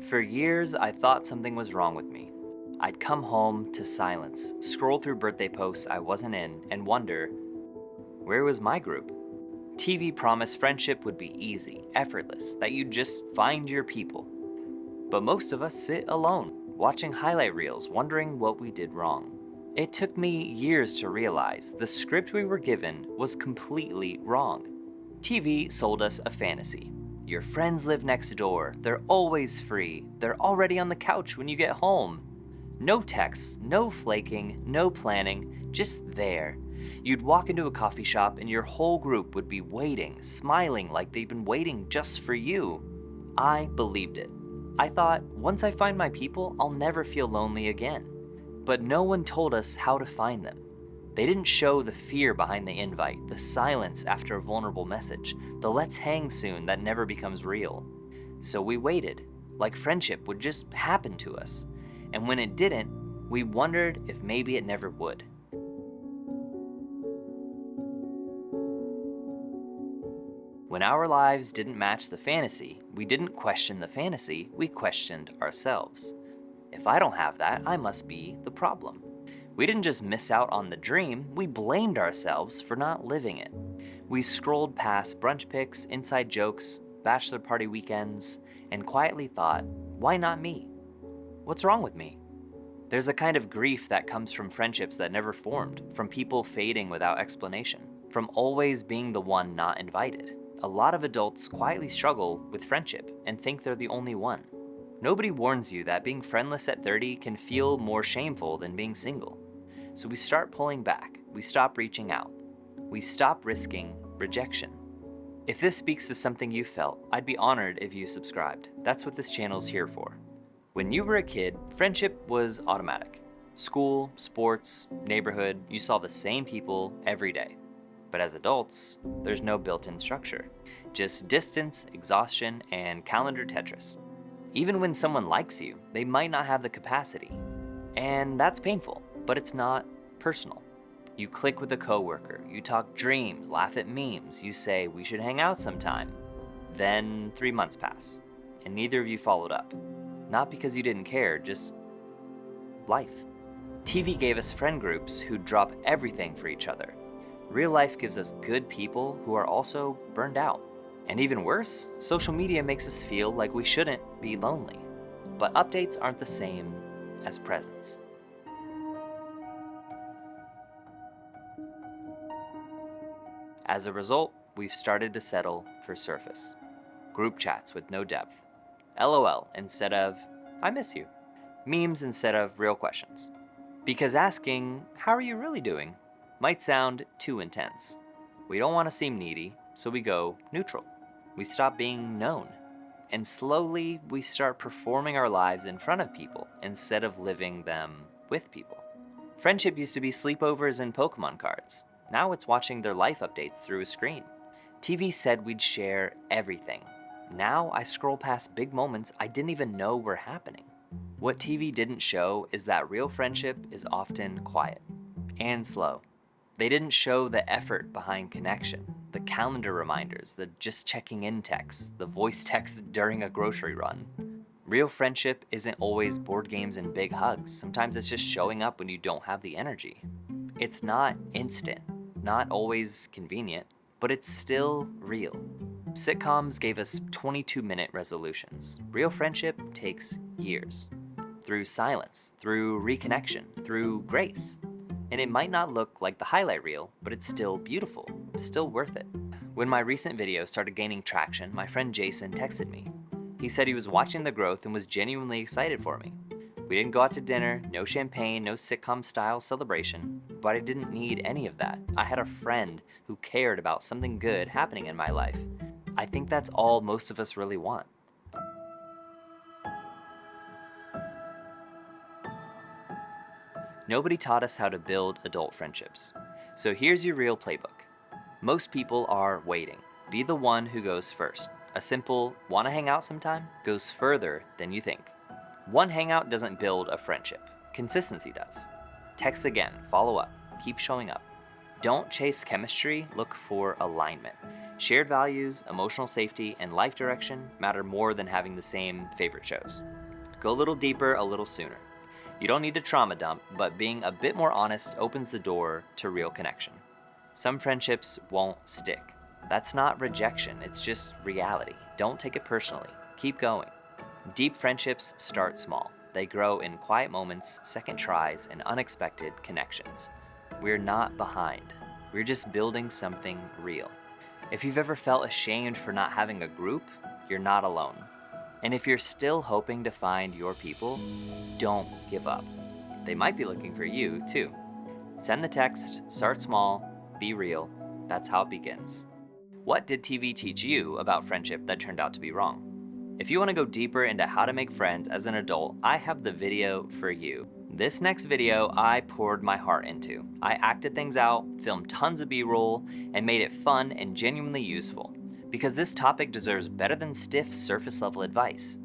For years, I thought something was wrong with me. I'd come home to silence, scroll through birthday posts I wasn't in, and wonder, where was my group? TV promised friendship would be easy, effortless, that you'd just find your people. But most of us sit alone, watching highlight reels, wondering what we did wrong. It took me years to realize the script we were given was completely wrong. TV sold us a fantasy. Your friends live next door, they're always free, they're already on the couch when you get home. No texts, no flaking, no planning, just there. You'd walk into a coffee shop and your whole group would be waiting, smiling like they'd been waiting just for you. I believed it. I thought, once I find my people, I'll never feel lonely again. But no one told us how to find them. They didn't show the fear behind the invite, the silence after a vulnerable message, the let's hang soon that never becomes real. So we waited, like friendship would just happen to us. And when it didn't, we wondered if maybe it never would. When our lives didn't match the fantasy, we didn't question the fantasy, we questioned ourselves. If I don't have that, I must be the problem. We didn't just miss out on the dream, we blamed ourselves for not living it. We scrolled past brunch pics, inside jokes, bachelor party weekends, and quietly thought, why not me? What's wrong with me? There's a kind of grief that comes from friendships that never formed, from people fading without explanation, from always being the one not invited. A lot of adults quietly struggle with friendship and think they're the only one. Nobody warns you that being friendless at 30 can feel more shameful than being single. So we start pulling back, we stop reaching out, we stop risking rejection. If this speaks to something you felt, I'd be honored if you subscribed. That's what this channel's here for. When you were a kid, friendship was automatic. School, sports, neighborhood, you saw the same people every day. But as adults, there's no built-in structure. Just distance, exhaustion, and calendar Tetris. Even when someone likes you, they might not have the capacity. And that's painful, but it's not personal. You click with a coworker, you talk dreams, laugh at memes, you say we should hang out sometime. Then 3 months pass, and neither of you followed up. Not because you didn't care, just life. TV gave us friend groups who drop everything for each other. Real life gives us good people who are also burned out. And even worse, social media makes us feel like we shouldn't be lonely. But updates aren't the same as presence. As a result, we've started to settle for surface. Group chats with no depth. LOL instead of, I miss you. Memes instead of real questions. Because asking, how are you really doing, might sound too intense. We don't want to seem needy, so we go neutral. We stop being known. And slowly, we start performing our lives in front of people instead of living them with people. Friendship used to be sleepovers and Pokemon cards. Now it's watching their life updates through a screen. TV said we'd share everything. Now I scroll past big moments I didn't even know were happening. What TV didn't show is that real friendship is often quiet and slow. They didn't show the effort behind connection, the calendar reminders, the just checking in texts, the voice texts during a grocery run. Real friendship isn't always board games and big hugs. Sometimes it's just showing up when you don't have the energy. It's not instant, not always convenient, but it's still real. Sitcoms gave us 22-minute resolutions. Real friendship takes years. Through silence, through reconnection, through grace. And it might not look like the highlight reel, but it's still beautiful, still worth it. When my recent video started gaining traction, my friend Jason texted me. He said he was watching the growth and was genuinely excited for me. We didn't go out to dinner, no champagne, no sitcom-style celebration, but I didn't need any of that. I had a friend who cared about something good happening in my life. I think that's all most of us really want. Nobody taught us how to build adult friendships. So here's your real playbook. Most people are waiting. Be the one who goes first. A simple, wanna hang out sometime, goes further than you think. One hangout doesn't build a friendship. Consistency does. Text again, follow up, keep showing up. Don't chase chemistry, look for alignment. Shared values, emotional safety, and life direction matter more than having the same favorite shows. Go a little deeper, a little sooner. You don't need to trauma dump, but being a bit more honest opens the door to real connection. Some friendships won't stick. That's not rejection, it's just reality. Don't take it personally. Keep going. Deep friendships start small. They grow in quiet moments, second tries, and unexpected connections. We're not behind. We're just building something real. If you've ever felt ashamed for not having a group, you're not alone. And if you're still hoping to find your people, don't give up. They might be looking for you, too. Send the text, start small, be real. That's how it begins. What did TV teach you about friendship that turned out to be wrong? If you want to go deeper into how to make friends as an adult, I have the video for you. This next video I poured my heart into. I acted things out, filmed tons of B-roll, and made it fun and genuinely useful. Because this topic deserves better than stiff surface level advice.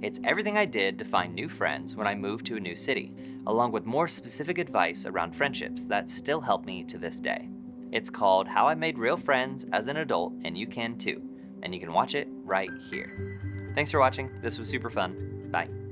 It's everything I did to find new friends when I moved to a new city, along with more specific advice around friendships that still help me to this day. It's called How I Made Real Friends as an Adult, and you can too. And you can watch it right here. Thanks for watching. This was super fun. Bye.